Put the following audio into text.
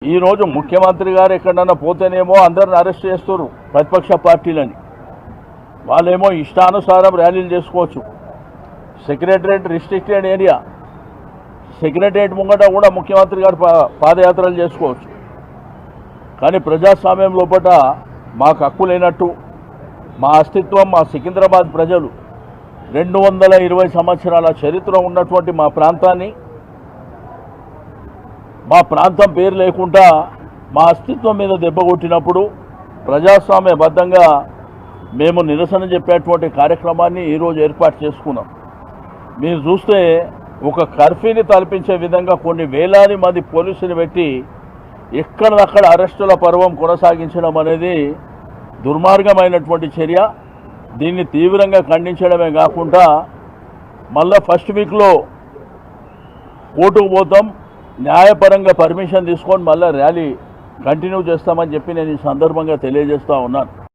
ఈ రోజు ముఖ్యమంత్రి గారు ఎక్కడన్నా పోతేనేమో అందరిని అరెస్ట్ చేస్తారు ప్రతిపక్ష పార్టీలని. వాళ్ళేమో ఇష్టానుసారం ర్యాలీలు చేసుకోవచ్చు. సెక్రటరేట్ రిస్ట్రిక్టెడ్ ఏరియా, సెక్రటరేట్ ముంగట కూడా ముఖ్యమంత్రి గారు పాదయాత్రలు చేసుకోవచ్చు. కానీ ప్రజాస్వామ్యం లోపల మాకు హక్కు లేనట్టు మా అస్తిత్వం, మా సికింద్రాబాద్ ప్రజలు 220 సంవత్సరాల చరిత్ర ఉన్నటువంటి మా ప్రాంతాన్ని, మా ప్రాంతం పేరు లేకుండా మా అస్తిత్వం మీద దెబ్బ కొట్టినప్పుడు ప్రజాస్వామ్యబద్ధంగా మేము నిరసన చెప్పేటువంటి కార్యక్రమాన్ని ఈరోజు ఏర్పాటు చేసుకున్నాం. మీరు చూస్తే ఒక కర్ఫ్యూని తలపించే విధంగా కొన్ని వేలాది మంది పోలీసులు పెట్టి ఎక్కడదక్కడ అరెస్టుల పర్వం కొనసాగించడం అనేది దుర్మార్గమైనటువంటి చర్య. దీన్ని తీవ్రంగా ఖండించడమే కాకుండా మళ్ళీ ఫస్ట్ వీక్లో కోర్టుకు పోతాం, న్యాయపరంగా పర్మిషన్ తీసుకొని మళ్ళీ ర్యాలీ కంటిన్యూ చేస్తామని చెప్పి నేను ఈ సందర్భంగా తెలియజేస్తూ ఉన్నాను.